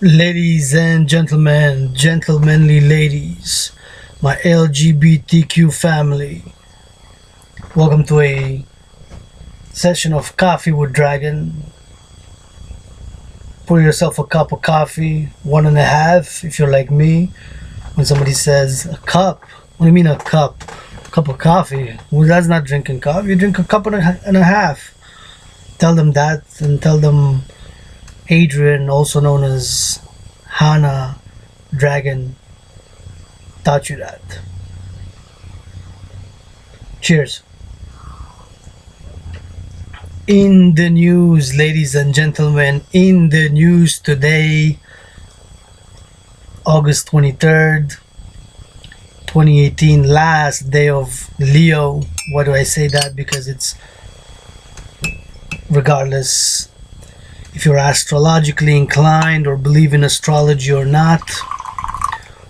Ladies and gentlemen, gentlemanly ladies, my LGBTQ family, welcome to a session of Coffee with Dragon. Pour yourself a cup of coffee, 1.5 if you're like me. When somebody says a cup, what do you mean a cup? A cup of coffee? Well, that's not drinking coffee, you drink a cup and a half. Tell them that and tell them Adrian, also known as h.a.dragan, taught you that. Cheers. In the news, ladies and gentlemen, in the news today, August 23rd, 2018, last day of Leo. Why do I say that? Because it's regardless if you're astrologically inclined or believe in astrology or not.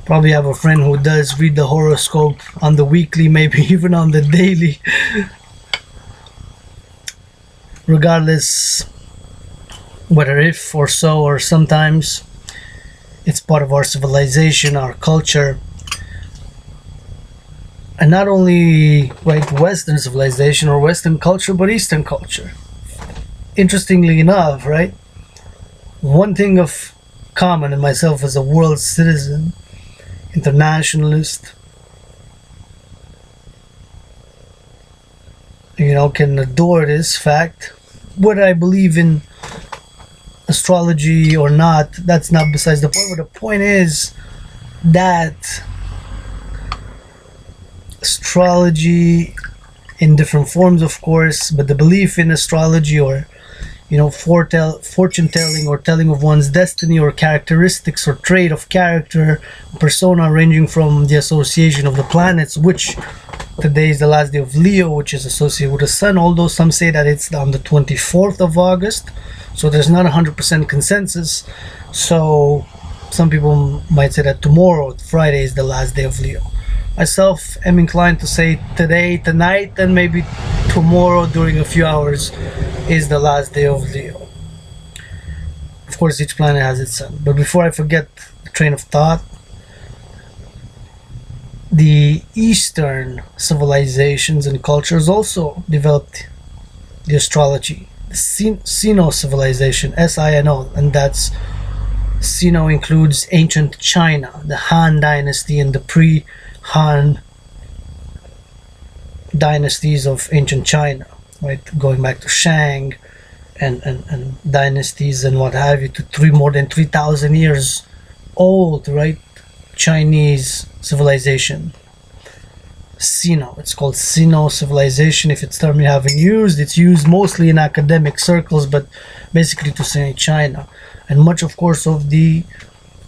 Probably have a friend who does read the horoscope on the weekly, maybe even on the daily. Regardless, whether if or so or sometimes, it's part of our civilization, our culture, and not only Western civilization or Western culture, but Eastern culture. Interestingly enough, right, one thing of common in myself as a world citizen, internationalist, can adore this fact. Whether I believe in astrology or not, that's not besides the point. But the point is that astrology, in different forms of course, but the belief in astrology, or fortune telling, or telling of one's destiny or characteristics or trait of character, persona, ranging from the association of the planets, which today is the last day of Leo, which is associated with the sun, although some say that it's on the 24th of August, so there's not 100% consensus. So some people might say that tomorrow, Friday, is the last day of Leo. Myself am inclined to say today, tonight, and maybe tomorrow during a few hours is the last day of Leo. Of course, each planet has its sun. But before I forget the train of thought, the Eastern civilizations and cultures also developed the astrology. The Sino civilization, Sino, and that's Sino includes ancient China, the Han dynasty, and the pre-Han dynasties of ancient China, right, going back to Shang and dynasties and what have you, to more than 3,000 years old, right, Chinese civilization. Sino, it's called Sino civilization. If it's a term you haven't used, it's used mostly in academic circles, but basically to say China. And much, of course, of the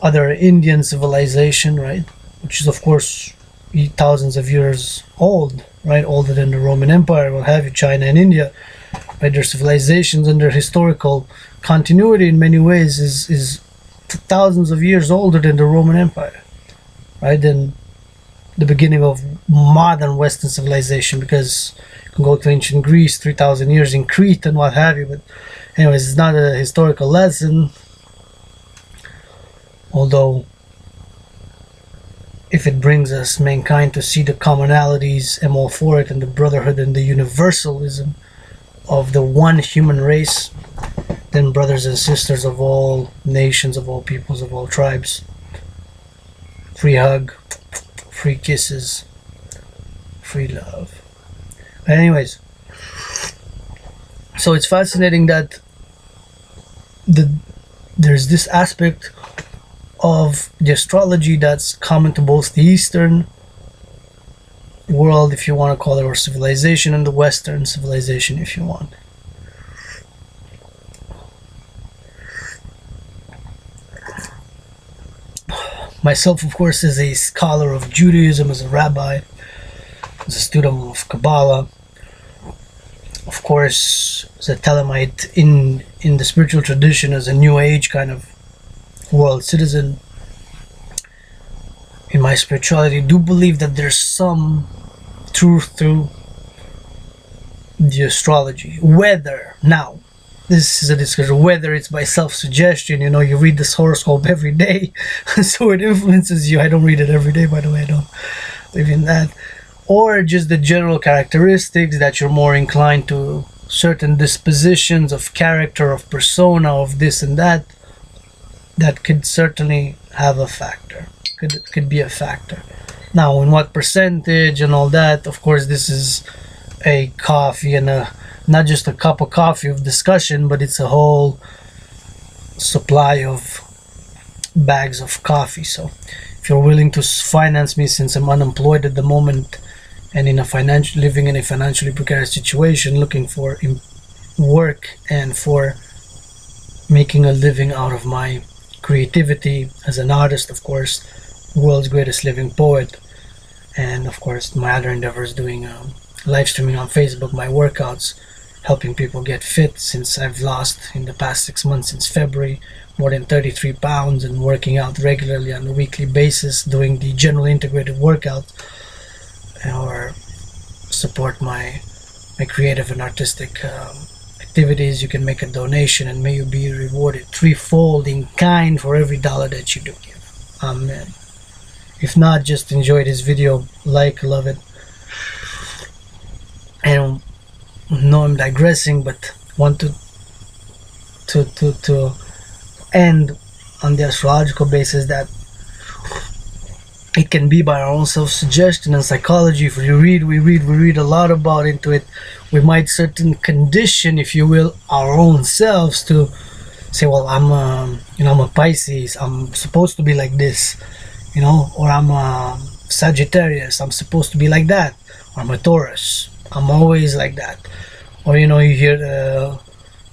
other Indian civilization, right, which is of course thousands of years old, right, older than the Roman Empire, what have you, China and India, right, their civilizations and their historical continuity in many ways is thousands of years older than the Roman Empire, right, than the beginning of modern Western civilization, because you can go to ancient Greece, 3,000 years in Crete and what have you. But anyways, it's not a historical lesson, although if it brings us, mankind, to see the commonalities, I'm all for it, and the brotherhood and the universalism of the one human race, then brothers and sisters of all nations, of all peoples, of all tribes. Free hug, free kisses, free love. But anyways, so it's fascinating that there's this aspect of the astrology that's common to both the Eastern world, if you want to call it, or civilization, and the Western civilization, if you want. Myself, of course, as a scholar of Judaism, as a rabbi, as a student of Kabbalah, of course, as a Telemite in the spiritual tradition, as a New Age kind of world citizen, in my spirituality, do believe that there's some truth to the astrology. Whether now this is a discussion, whether it's by self-suggestion, you read this horoscope every day, so it influences you. I don't read it every day, by the way, I don't believe in that. Or just the general characteristics that you're more inclined to certain dispositions of character, of persona, of this and that, that could certainly have a factor, could be a factor. Now, in what percentage and all that, of course, this is a coffee and not just a cup of coffee of discussion, but it's a whole supply of bags of coffee. So if you're willing to finance me, since I'm unemployed at the moment and living in a financially precarious situation, looking for work and for making a living out of my creativity as an artist, of course, world's greatest living poet, and of course my other endeavors, doing live streaming on Facebook, my workouts, helping people get fit, since I've lost in the past 6 months, since February, more than 33 pounds, and working out regularly on a weekly basis, doing the general integrated workout, or support my creative and artistic activities. You can make a donation, and may you be rewarded threefold in kind for every dollar that you do give. Amen. If not, just enjoy this video, love it. I don't know, I'm digressing, but want to end on the astrological basis that it can be by our own self-suggestion and psychology. If we read a lot about into it, we might certain condition, if you will, our own selves to say, well, I'm a Pisces, I'm supposed to be like this, or I'm a Sagittarius, I'm supposed to be like that, or I'm a Taurus, I'm always like that. Or you hear the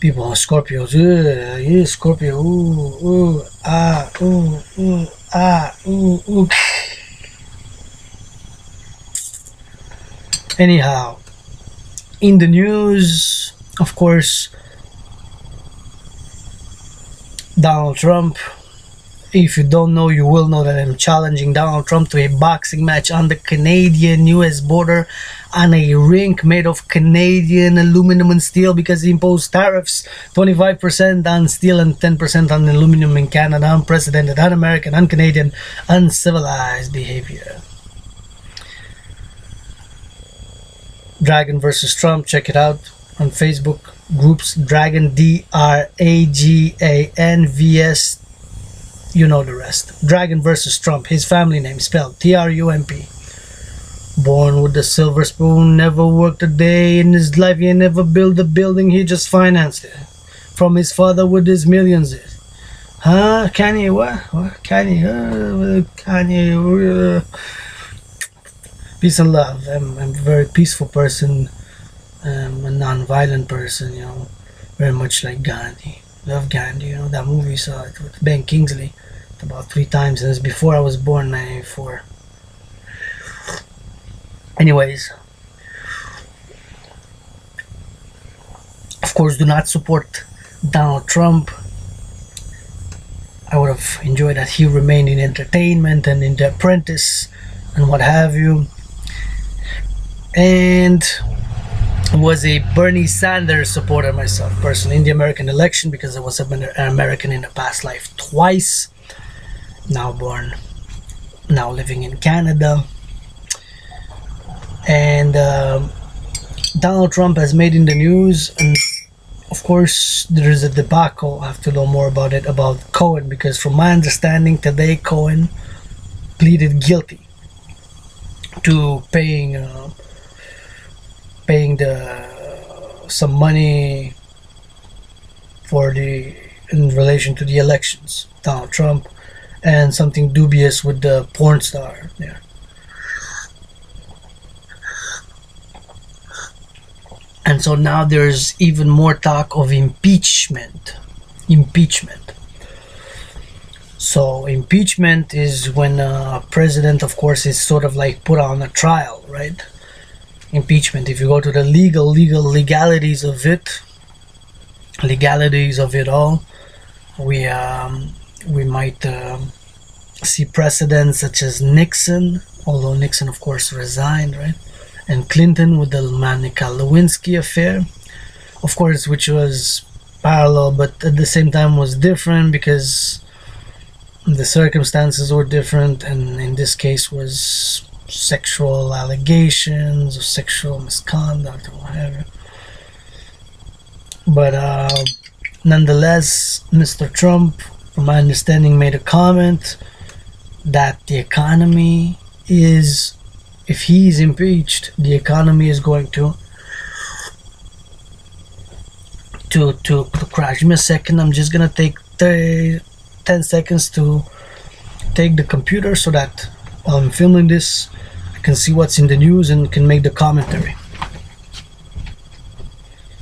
people on Scorpios, yeah, Scorpio, ooh, ah, ooh, ah, ooh. Anyhow, in the news, of course, Donald Trump. If you don't know, you will know that I'm challenging Donald Trump to a boxing match on the Canadian-US border on a rink made of Canadian aluminum and steel, because he imposed tariffs, 25% on steel and 10% on aluminum in Canada. Unprecedented, un-American, un-Canadian, uncivilized behavior. Dragan versus Trump, check it out on Facebook groups. Dragan, D-R-A-G-A-N V-S. You know the rest. Dragan versus Trump, his family name spelled T-R-U-M-P. Born with a silver spoon, never worked a day in his life, he never built a building, he just financed it from his father with his millions. Huh? Kanye, what? Kanye, Kanye. Peace and love. I'm a very peaceful person, a non-violent person, very much like Gandhi. Love Gandhi, that movie, saw it with Ben Kingsley about 3 times, and it's before I was born, 1994. Anyways, of course, do not support Donald Trump. I would have enjoyed that he remained in entertainment and in The Apprentice and what have you, and was a Bernie Sanders supporter myself personally in the American election, because I was an American in a past life twice, now living in Canada. And Donald Trump has made in the news, and of course there is a debacle. I have to know more about it, about Cohen, because from my understanding today, Cohen pleaded guilty to paying some money in relation to the elections, Donald Trump, and something dubious with the porn star there. And so now there's even more talk of impeachment. So impeachment is when a president, of course, is sort of like put on a trial, right? Impeachment, if you go to the legalities of it all, we might see precedents such as Nixon, although Nixon of course resigned, right? And Clinton with the Monica Lewinsky affair, of course, which was parallel, but at the same time was different because the circumstances were different, and in this case was sexual allegations or sexual misconduct or whatever. But nonetheless, Mr. Trump, from my understanding, made a comment that the economy is, if he's impeached, the economy is going to crash. Give me a second. I'm just gonna take 10 seconds to take the computer so that while I'm filming this, I can see what's in the news and can make the commentary.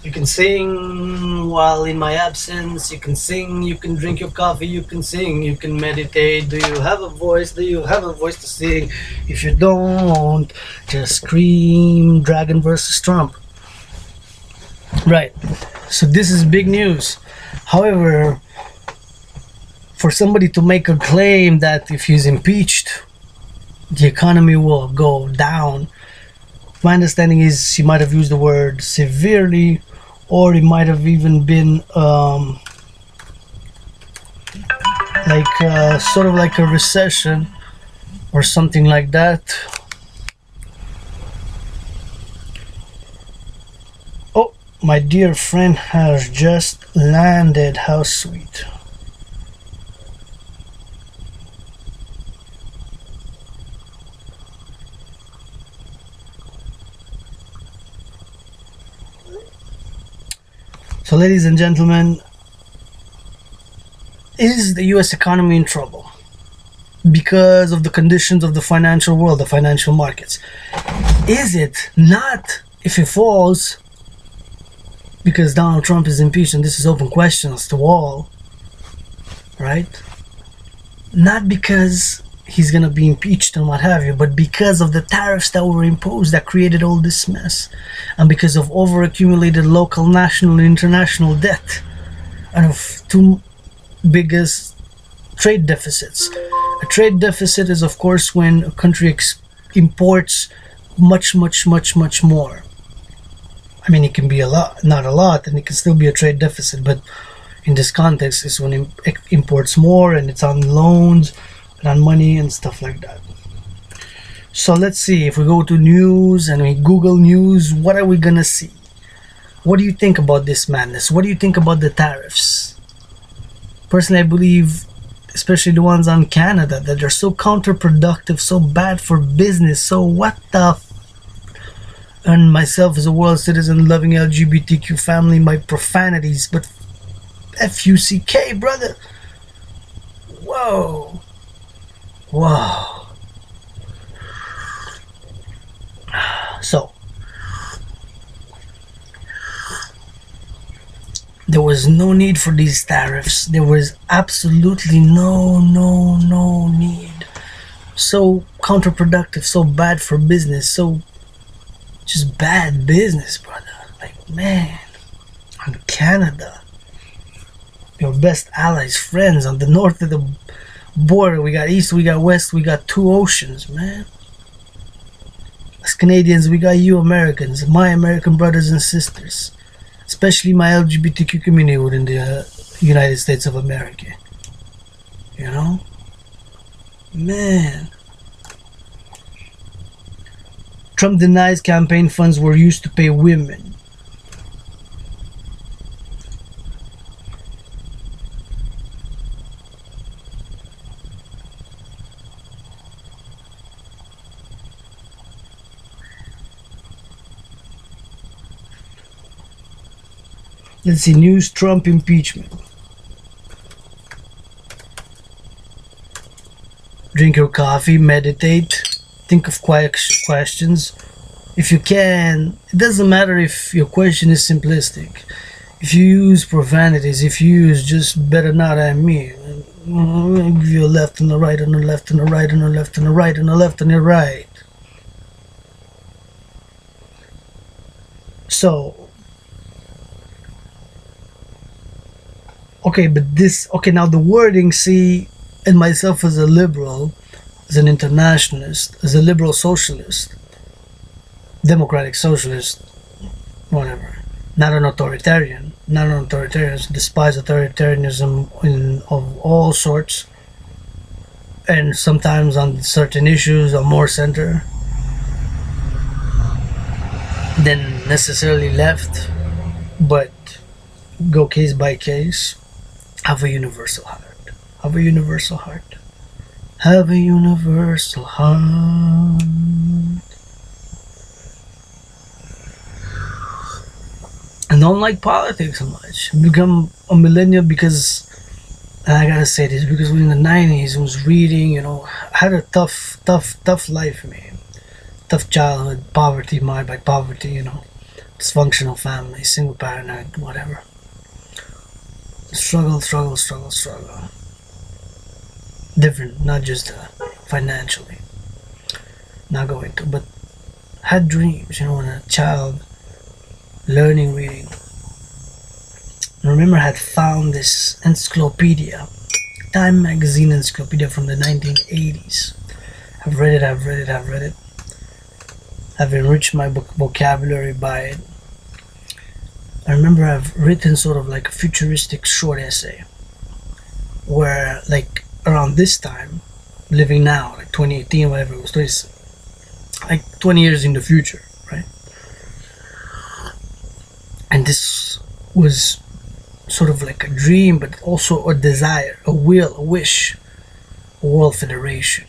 You can sing while in my absence. You can sing, you can drink your coffee, you can sing, you can meditate. Do you have a voice? Do you have a voice to sing? If you don't, just scream Dragon versus Trump. Right. So this is big news. However, for somebody to make a claim that if he's impeached, the economy will go down, my understanding is he might have used the word severely, or it might have even been sort of like a recession or something like that. Oh, my dear friend has just landed. How sweet. So, ladies and gentlemen, is the US economy in trouble because of the conditions of the financial world, the financial markets? Is it not, if it falls, because Donald Trump is impeached, and this is open questions to all, right? Not because he's gonna be impeached and what have you, but because of the tariffs that were imposed that created all this mess, and because of over-accumulated local, national, and international debt, and of two biggest trade deficits. A trade deficit is, of course, when a country imports much more. I mean, it can be a lot, not a lot, and it can still be a trade deficit, but in this context, it's when it imports more and it's on loans and on money and stuff like that. So let's see, if we go to news and we Google news, what are we gonna see? What do you think about this madness? What do you think about the tariffs? Personally, I believe, especially the ones on Canada, that they're so counterproductive, so bad for business. So what the and myself as a world citizen loving LGBTQ family, my profanities, but F-U-C-K, brother. Whoa. Whoa. So, there was no need for these tariffs. There was absolutely no need. So counterproductive, so bad for business, so just bad business, brother. Like, man, on Canada, your best allies, friends on the north of the border. We got east, we got west, we got two oceans, man. As Canadians, we got you Americans, my American brothers and sisters, especially my LGBTQ community within the United States of America. You know? Man. Trump denies campaign funds were used to pay women. Let's see, news, Trump impeachment. Drink your coffee, meditate, think of quiet questions. If you can, it doesn't matter if your question is simplistic. If you use profanities, if you use just better not at me, I'll give you a left and a right and a left and a right and a left and a right and a left and a right. So, okay, but this, okay, now the wording, see, and myself as a liberal, as an internationalist, as a liberal socialist, democratic socialist, whatever, not an authoritarian, non-authoritarians despise authoritarianism of all sorts, and sometimes on certain issues are more center than necessarily left, but go case by case. Have a universal heart. Have a universal heart. Have a universal heart. And don't like politics so much. Become a millennial because, and I gotta say this, because in the 90s I was reading, I had a tough life, man. Tough childhood, poverty, marred by poverty, dysfunctional family, single parenthood, whatever. Struggle. Different, not just financially. Not going to, but had dreams, when a child, learning reading. I remember I had found this encyclopedia, Time magazine encyclopedia from the 1980s. I've read it. I've enriched my vocabulary by it. I remember I've written sort of like a futuristic short essay where, like, around this time, living now, like 2018, whatever it was, like 20 years in the future, right? And this was sort of like a dream, but also a desire, a will, a wish, a world federation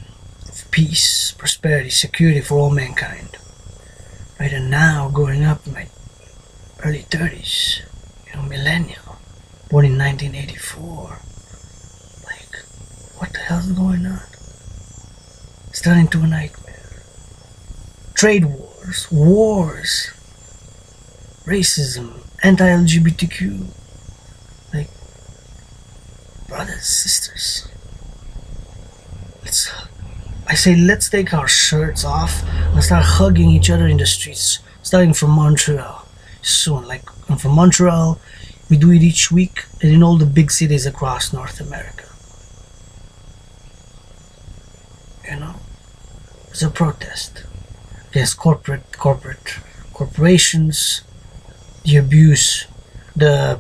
of peace, prosperity, security for all mankind. Right, and now growing up in my early 30s, millennial, born in 1984, like, what the hell's going on? It's turning into a nightmare. Trade wars, racism, anti-LGBTQ, like, brothers, sisters, let's take our shirts off and start hugging each other in the streets, starting from Montreal soon. Like, I'm from Montreal, we do it each week, and in all the big cities across North America. It's a protest against corporations, the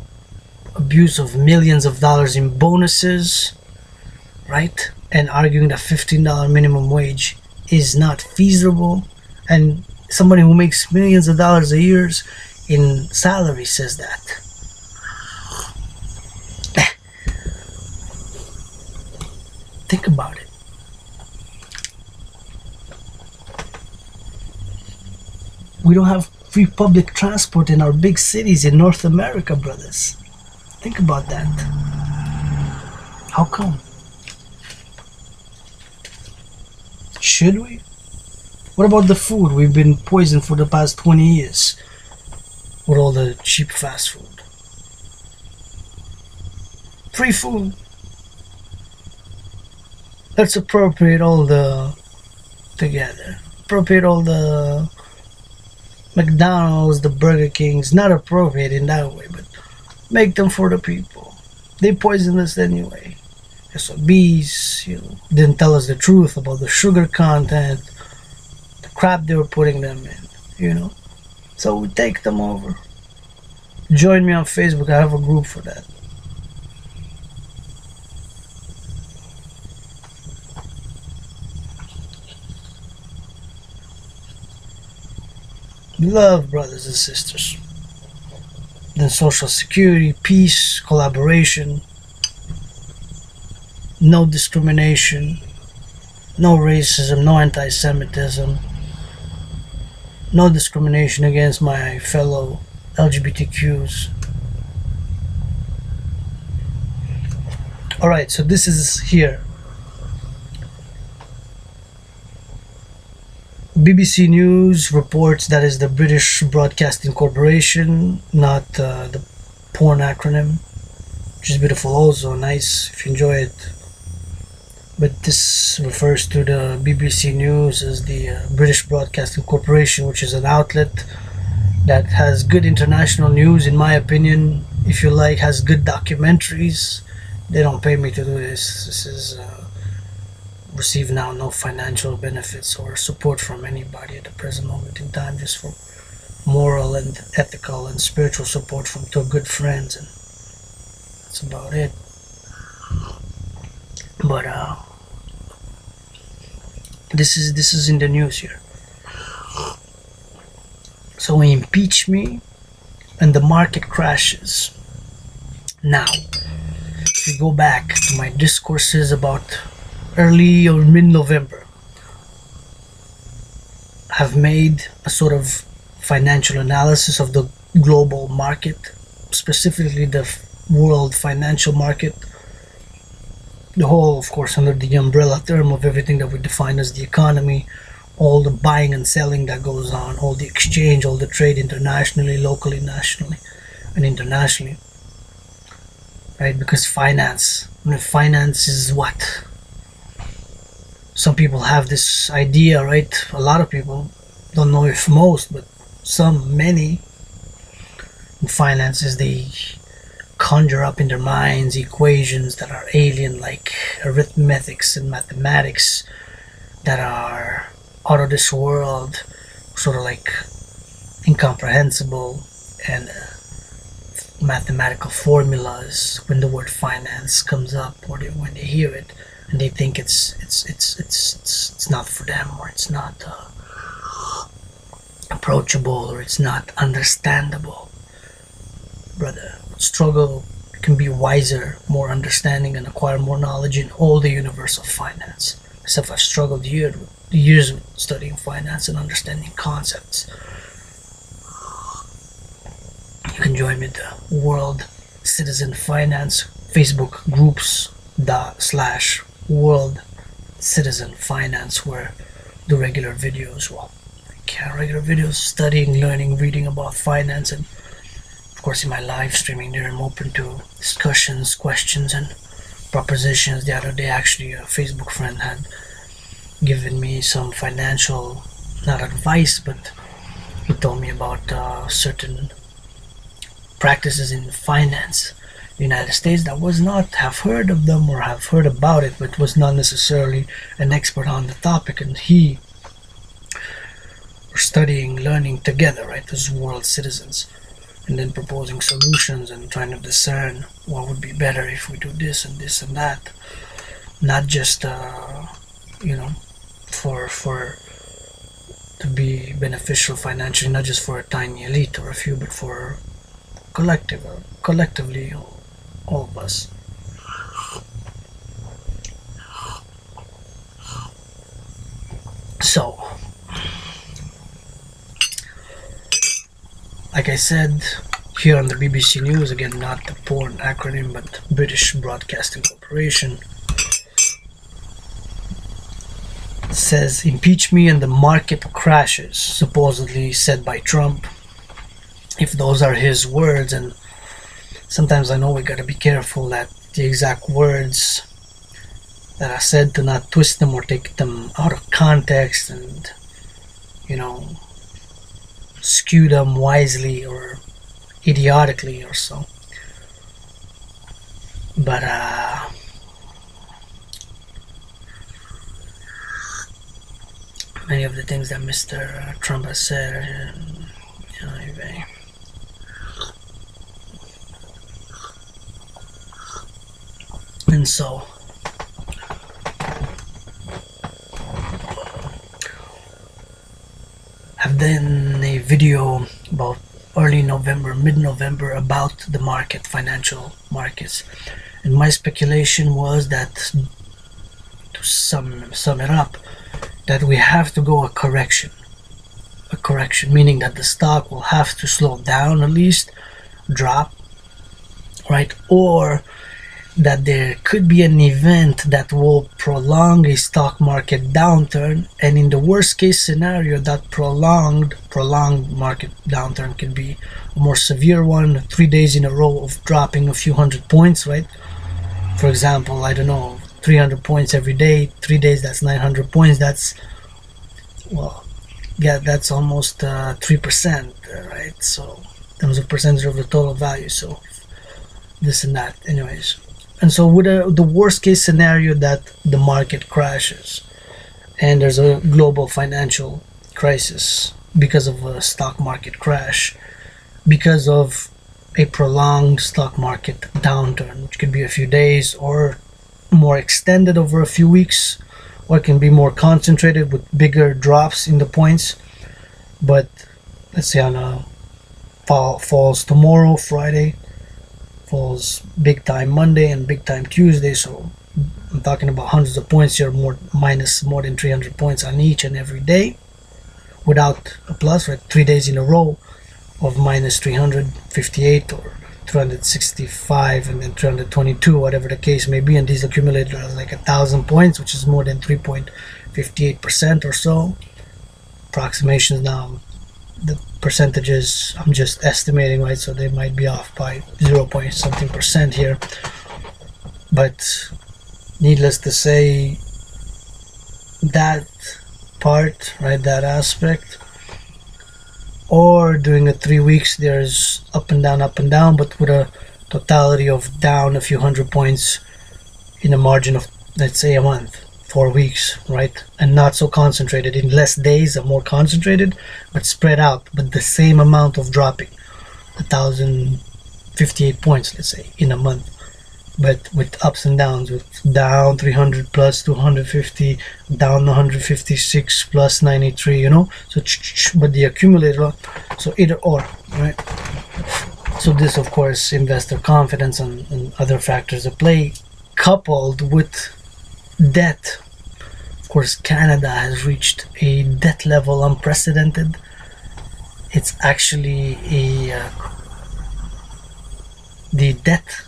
abuse of millions of dollars in bonuses, right? And arguing that $15 minimum wage is not feasible, and somebody who makes millions of dollars a year in salary says that. Think about it. We don't have free public transport in our big cities in North America, brothers. Think about that. How come? Should we? What about the food? We've been poisoned for the past 20 years with all the cheap fast food. Free food. Let's appropriate all the McDonald's, the Burger Kings, not appropriate in that way, but make them for the people. They poison us anyway. SOBs, didn't tell us the truth about the sugar content, the crap they were putting them in, So we take them over. Join me on Facebook, I have a group for that. Love, brothers and sisters. Then social security, peace, collaboration, no discrimination, no racism, no anti-Semitism, no discrimination against my fellow LGBTQs. Alright, so this is here. BBC News reports that is the British Broadcasting Corporation, not the porn acronym, which is beautiful also, nice if you enjoy it. But this refers to the BBC News as the British Broadcasting Corporation, which is an outlet that has good international news, in my opinion. If you like, has good documentaries. They don't pay me to do this. This is receive now no financial benefits or support from anybody at the present moment in time, just for moral and ethical and spiritual support from two good friends, and that's about it. But this is in the news here. So he impeached me and the market crashes. Now, if you go back to my discourses about early or mid-November, have made a sort of financial analysis of the global market, specifically the world financial market, the whole, of course, under the umbrella term of everything that we define as the economy, all the buying and selling that goes on, all the exchange, all the trade internationally, locally, nationally, and internationally, right? Because finance is what? Some people have this idea, right? A lot of people, don't know if most, but many, in finances, they conjure up in their minds equations that are alien, like arithmetics and mathematics that are out of this world, sort of like incomprehensible, and mathematical formulas when the word finance comes up, or when they hear it, and they think it's not for them, or it's not approachable, or it's not understandable. Brother, struggle can be wiser, more understanding, and acquire more knowledge in all the universe of finance. Myself, I've struggled years with studying finance and understanding concepts. You can join me at the World Citizen Finance Facebook groups /World Citizen Finance, where the regular videos, studying, learning, reading about finance, and of course in my live streaming there I'm open to discussions, questions, and propositions. The other day, actually, a Facebook friend had given me some financial, not advice, but he told me about certain practices in finance in the United States that was not have heard of them or have heard about it, but was not necessarily an expert on the topic, and he were studying, learning together, right, as world citizens, and then proposing solutions and trying to discern what would be better if we do this and this and that, not just for to be beneficial financially, not just for a tiny elite or a few, but for collectively, all of us. So, like I said, here on the BBC News, again, not the porn acronym, but British Broadcasting Corporation, says, impeach me and the market crashes, supposedly said by Trump. If those are his words, and sometimes I know we gotta be careful that the exact words that are said, to not twist them or take them out of context and, skew them wisely or idiotically or so. But many of the things that Mr. Trump has said, anyway. And so, I've done a video about early November, mid-November, about the financial markets, and my speculation was that, to sum it up, that we have to go a correction, meaning that the stock will have to slow down, at least drop, right? Or that there could be an event that will prolong a stock market downturn, and in the worst case scenario, that prolonged market downturn could be a more severe one, 3 days in a row of dropping a few hundred points, right? For example, I don't know, 300 points every day, 3 days, that's 900 points. That's, well, yeah, that's almost 3%, right? So in terms of percentage of the total value, so this and that, anyways. And so with the worst case scenario that the market crashes and there's a global financial crisis, because of a stock market crash, because of a prolonged stock market downturn, which could be a few days or more extended over a few weeks, or it can be more concentrated with bigger drops in the points. But let's say on a falls tomorrow, Friday, falls big time Monday and big time Tuesday, so I'm talking about hundreds of points here, minus more than 300 points on each and every day without a plus, right? 3 days in a row of minus 358 or 365 and then 322, whatever the case may be, and these accumulated as like 1,000 points, which is more than 3.58% or so. Approximations now, the percentages I'm just estimating, right? So they might be off by 0 point something percent here, but needless to say, that part, right, that aspect, or during the 3 weeks there's up and down, but with a totality of down a few hundred points in a margin of, let's say, a month, 4 weeks, right? And not so concentrated in less days, more concentrated, but spread out, but the same amount of dropping, 1,058 points, let's say, in a month, but with ups and downs, with down 300 plus 250, down 156 plus 93, you know. So but the accumulator, so either or, right? So this, of course, investor confidence and other factors at play, coupled with debt. Of course, Canada has reached a debt level unprecedented. It's actually the debt,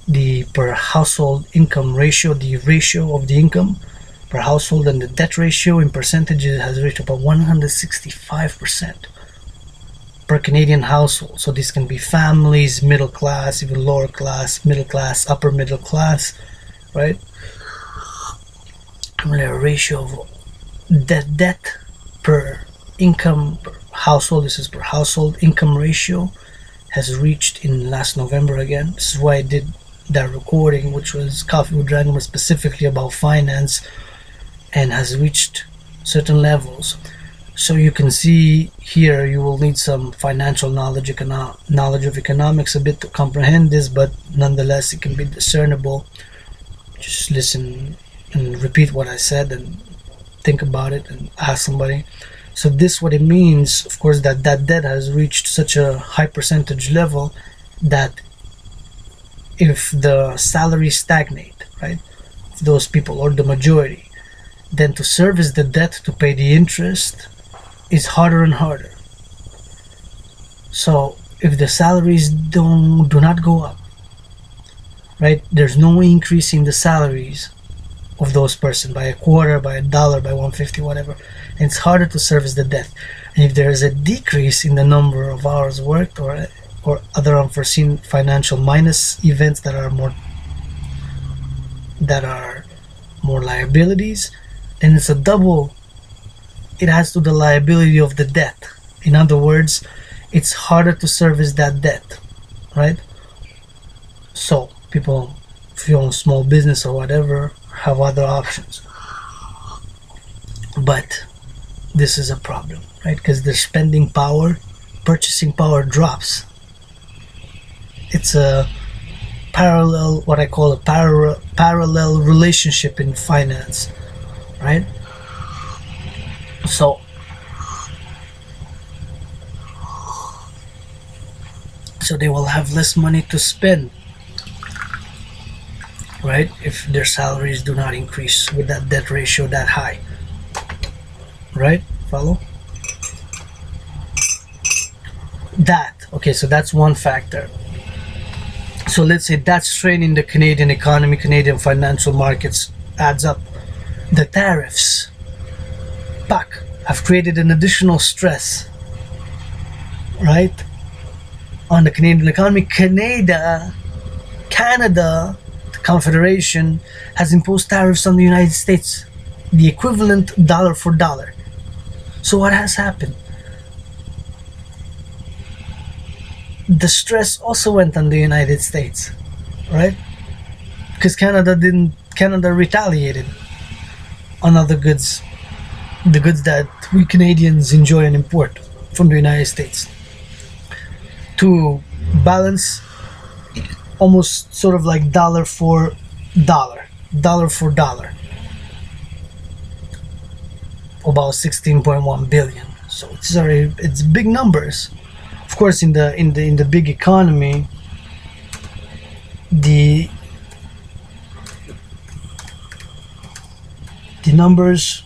the per household income ratio, the ratio of the income per household and the debt ratio in percentages has reached about 165% per Canadian household. So this can be families, middle class, even lower class, middle class, upper middle class, right? A ratio of debt per income per household, this is per household income ratio, has reached in last November again. This is why I did that recording, which was Coffee with Dragon, was specifically about finance, and has reached certain levels. So you can see here, you will need some financial knowledge, knowledge of economics a bit to comprehend this, but nonetheless it can be discernible. Just listen and repeat what I said and think about it and ask somebody. So this, what it means, of course, that debt has reached such a high percentage level that if the salaries stagnate, right, if those people, or the majority, then to service the debt, to pay the interest, is harder and harder. So if the salaries do not go up, right, there's no increase in the salaries of those persons by a quarter, by a dollar, by 150, whatever, and it's harder to service the debt. And if there is a decrease in the number of hours worked, or other unforeseen financial minus events that are more liabilities, then it's a double. It adds to the liability of the debt. In other words, it's harder to service that debt, right? So people, if you own small business or whatever, have other options, but this is a problem, right? Because their spending power, purchasing power drops. It's a parallel, what I call a parallel relationship in finance, right? So they will have less money to spend, right, if their salaries do not increase with that debt ratio that high, right? Follow that? Okay, so that's one factor. So let's say that strain in the Canadian economy, Canadian financial markets adds up. The tariffs, PAC, have created an additional stress, right, on the Canadian economy. Canada, the Confederation, has imposed tariffs on the United States, the equivalent dollar for dollar. So what has happened? The stress also went on the United States, right? Because Canada retaliated on other goods the goods that we Canadians enjoy and import from the United States, to balance almost sort of like dollar for dollar, dollar for dollar, about 16.1 billion. So it's big numbers. Of course, in the big economy, the numbers,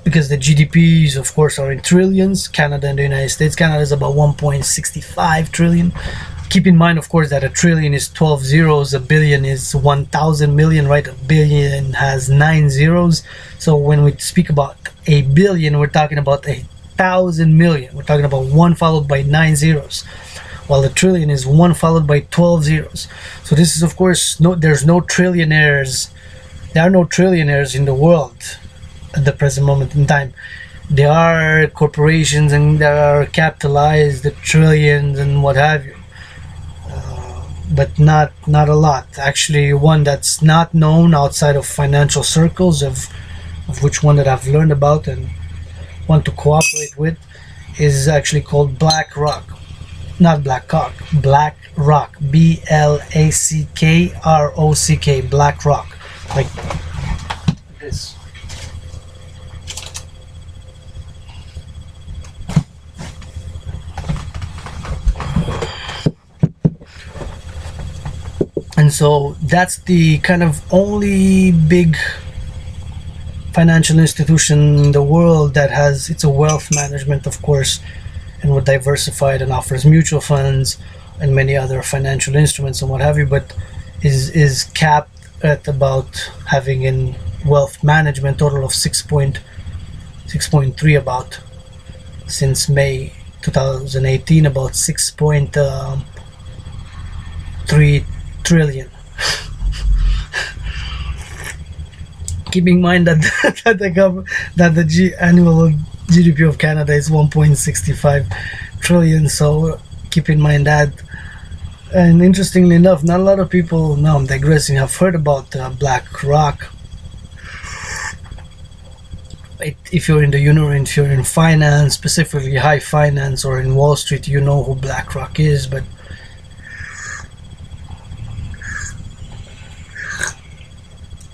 because the GDPs of course are in trillions. Canada and the United States, Canada is about 1.65 trillion. Keep in mind, of course, that a trillion is 12 zeros, a billion is 1,000 million, right? A billion has 9 zeros. So when we speak about a billion, we're talking about 1,000 million. We're talking about 1 followed by 9 zeros, while a trillion is 1 followed by 12 zeros. So this is, of course, there's no trillionaires. There are no trillionaires in the world at the present moment in time. There are corporations and there are capitalized the trillions and what have you. But not a lot. Actually, one that's not known outside of financial circles, of which one that I've learned about and want to cooperate with, is actually called Black Rock. Not Black Cock, Black Rock. BLACKROCK, Black Rock. Like this. And so that's the kind of only big financial institution in the world that has, it's a wealth management, of course, and we're diversified and offers mutual funds and many other financial instruments and what have you, but is capped at about having in wealth management total of 6.3 about since May 2018, about 6.3 trillion. Keeping in mind that the annual GDP of Canada is 1.65 trillion, so keep in mind that. And interestingly enough, not a lot of people, now I'm digressing, have heard about Black Rock. If you're in if you're in finance, specifically high finance or in Wall Street, you know who Black Rock is. But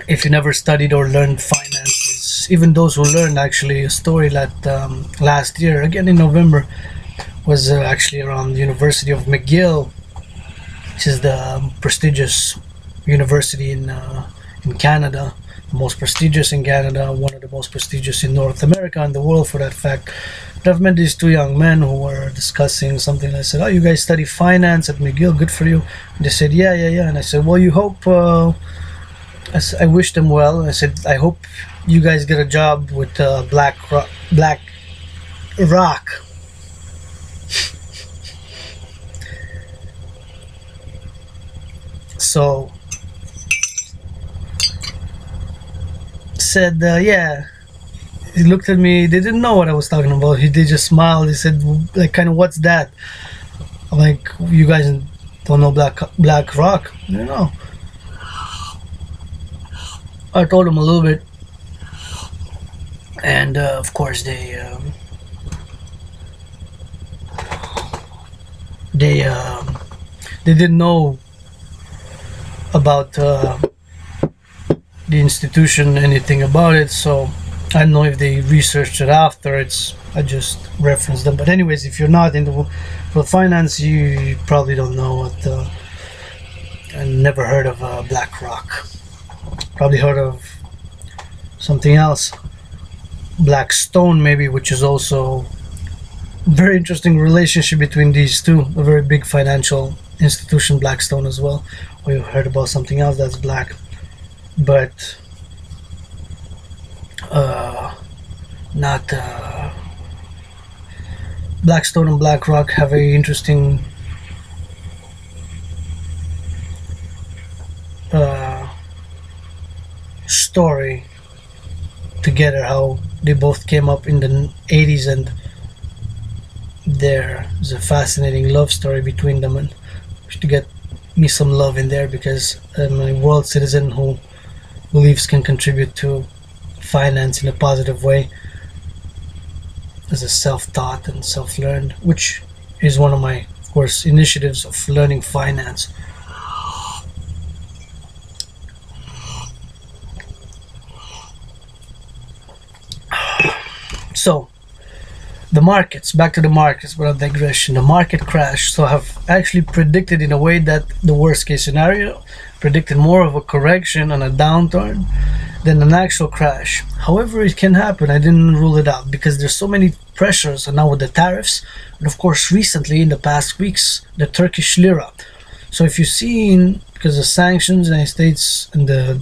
if you never studied or learned finances, even those who learned, actually, a story that last year, again in November, was actually around the University of McGill, which is the prestigious university in Canada, the most prestigious in Canada, one of the most prestigious in North America and the world for that fact. But I've met these two young men who were discussing something. I said, "Oh, you guys study finance at McGill? Good for you." And they said, "Yeah." And I said, "Well, you hope." I wished them well. I said, "I hope you guys get a job with Black Rock." So said, "Yeah." He looked at me. They didn't know what I was talking about. They just smiled. He said, "Like, kind of, what's that?" I'm like, "You guys don't know Black Rock?" "No, no." I told them a little bit, and of course they didn't know about the institution, anything about it. So I don't know if they researched it after. I just referenced them. But anyways, if you're not into finance, you probably don't know what. I never heard of Black Rock. Probably heard of something else, Blackstone maybe, which is also very interesting relationship between these two. A very big financial institution, Blackstone, as well. We've heard about something else that's black, but not Blackstone and BlackRock have very interesting story together, how they both came up in the 80s, and there's a fascinating love story between them, and to get me some love in there, because I'm a world citizen who beliefs can contribute to finance in a positive way as a self-taught and self-learned, which is one of my, of course, initiatives of learning finance. So the markets, back to the markets, without digression, the market crash. So I have actually predicted in a way that the worst case scenario, predicted more of a correction and a downturn than an actual crash. However, it can happen. I didn't rule it out because there's so many pressures, and now with the tariffs, and of course recently in the past weeks, the Turkish lira. So if you've seen, because of sanctions, the United States and the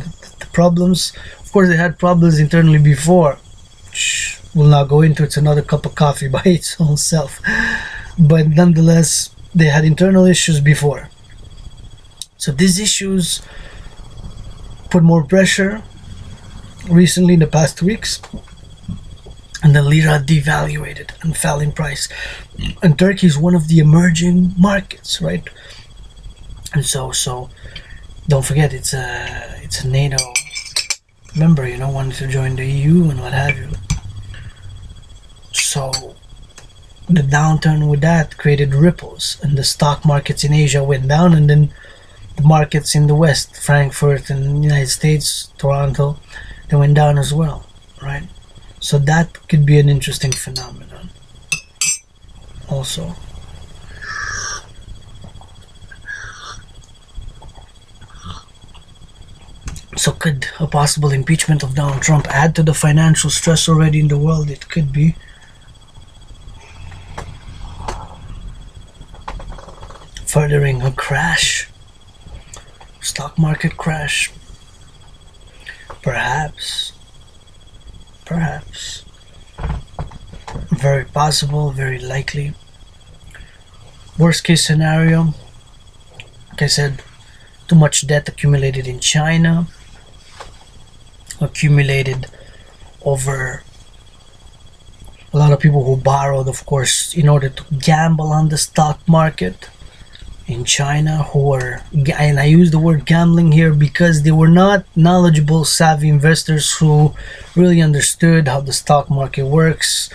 problems, of course they had problems internally before, which we'll not go into. It's another cup of coffee by its own self. But nonetheless, they had internal issues before. So these issues put more pressure recently in the past weeks, and the lira devaluated and fell in price. And Turkey is one of the emerging markets, right? And so don't forget, it's a NATO member, wanted to join the EU and what have you. So the downturn with that created ripples, and the stock markets in Asia went down, and then the markets in the West, Frankfurt and United States, Toronto, they went down as well, right? So that could be an interesting phenomenon also. So could a possible impeachment of Donald Trump add to the financial stress already in the world? It could be. Furthering a crash, stock market crash. Perhaps. Very possible, very likely. Worst case scenario, like I said, too much debt accumulated in China, accumulated over a lot of people who borrowed, of course, in order to gamble on the stock market in China, who were, and I use the word gambling here because they were not knowledgeable, savvy investors who really understood how the stock market works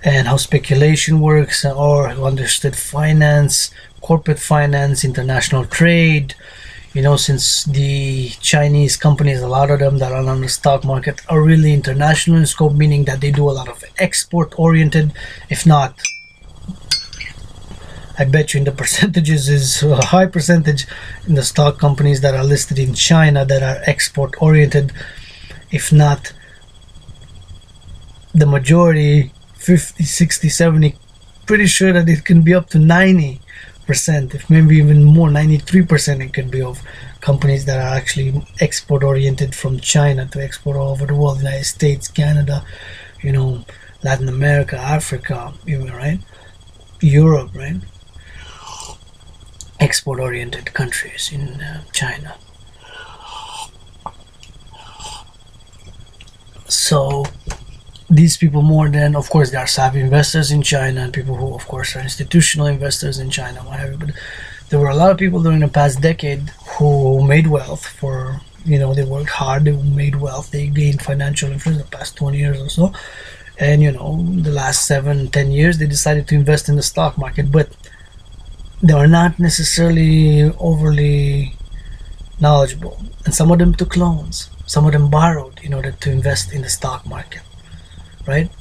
and how speculation works, or who understood finance, corporate finance, international trade. Since the Chinese companies, a lot of them that are on the stock market, are really international in scope, meaning that they do a lot of export oriented. If not, I bet you in the percentages is a high percentage in the stock companies that are listed in China that are export oriented. If not the majority, 50, 60, 70, pretty sure that it can be up to 90%, if maybe even more, 93% it could be, of companies that are actually export oriented from China to export all over the world, United States, Canada, Latin America, Africa, even, right? Europe, right? Export oriented countries in China. So these people, more than, of course, there are savvy investors in China and people who, of course, are institutional investors in China, whatever. But there were a lot of people during the past decade who made wealth for, they worked hard, they made wealth, they gained financial influence the past 20 years or so. And, the last 7-10 years, they decided to invest in the stock market. But they were not necessarily overly knowledgeable. And some of them took loans. Some of them borrowed in order to invest in the stock market. Right?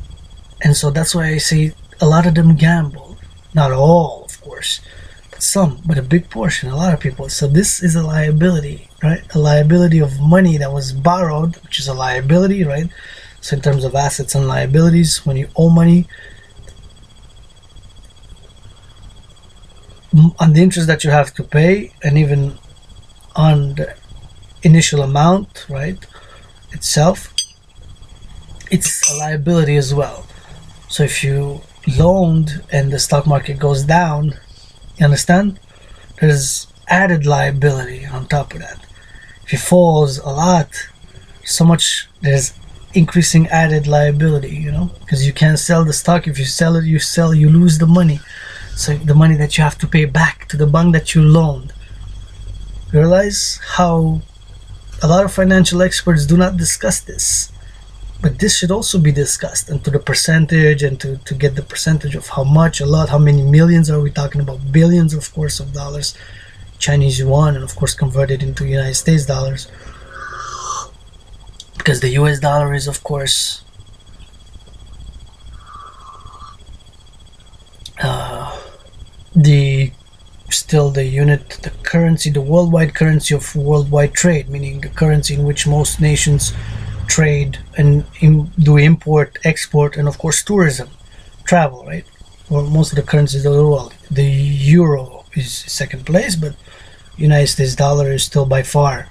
And so that's why I say a lot of them gambled. Not all, of course, but some, but a big portion, a lot of people. So this is a liability, right? A liability of money that was borrowed, which is a liability, right? So in terms of assets and liabilities, when you owe money, on the interest that you have to pay, and even on the initial amount, right, itself, it's a liability as well. So if you loaned and the stock market goes down, you understand, there's added liability on top of that. If it falls a lot, so much, there's increasing added liability, because you can't sell the stock. If you sell it, you lose the money. So the money that you have to pay back to the bank that you loaned. Realize how a lot of financial experts do not discuss this, but this should also be discussed, and to the percentage, and to get the percentage of how much, a lot, how many millions are we talking about? Billions, of course, of dollars, Chinese yuan, and of course converted into United States dollars, because the US dollar is, of course, the unit, the currency, the worldwide currency of worldwide trade, meaning the currency in which most nations trade and do import, export, and of course tourism, travel, right? Or most of the currencies of the world. The euro is second place, but United States dollar is still by far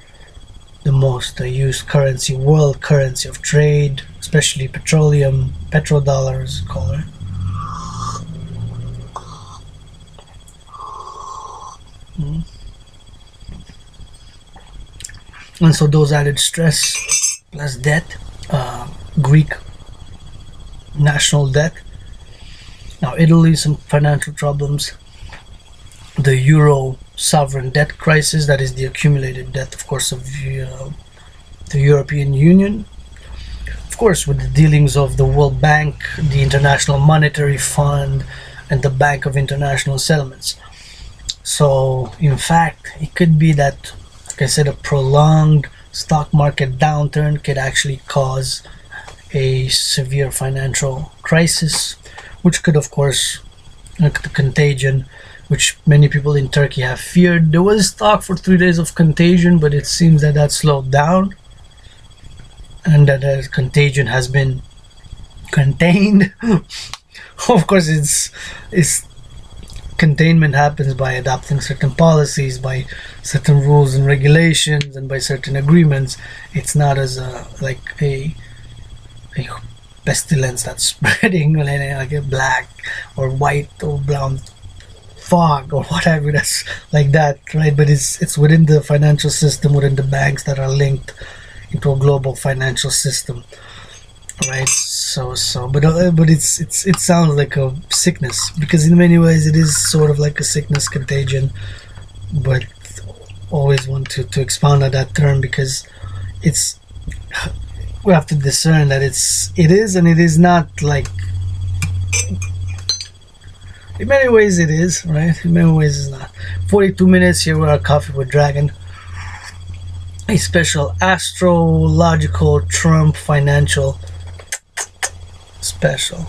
the most used currency, world currency of trade, especially petroleum, petrodollars, call it. And so those added stress plus debt, Greek national debt. Now Italy, some financial problems. The euro sovereign debt crisis, that is the accumulated debt, of course, of the European Union. Of course, with the dealings of the World Bank, the International Monetary Fund, and the Bank of International Settlements. So, in fact, it could be that, like I said, a prolonged stock market downturn could actually cause a severe financial crisis, which could, of course, like the contagion, which many people in Turkey have feared. There was talk for 3 days of contagion, but it seems that that slowed down, and that the contagion has been contained. Of course, it's containment happens by adopting certain policies, by certain rules and regulations, and by certain agreements. It's not as like a pestilence that's spreading like a black or white or brown fog or whatever, that's like that, right? But it's within the financial system, within the banks that are linked into a global financial system, right? But it sounds like a sickness, because in many ways it is sort of like a sickness contagion, but always want to expound on that term, because it's, we have to discern that it is and it is not. Like, in many ways it is, right? In many ways it's not. 42 minutes here with our Coffee with Dragon, a special astrological Trump financial special.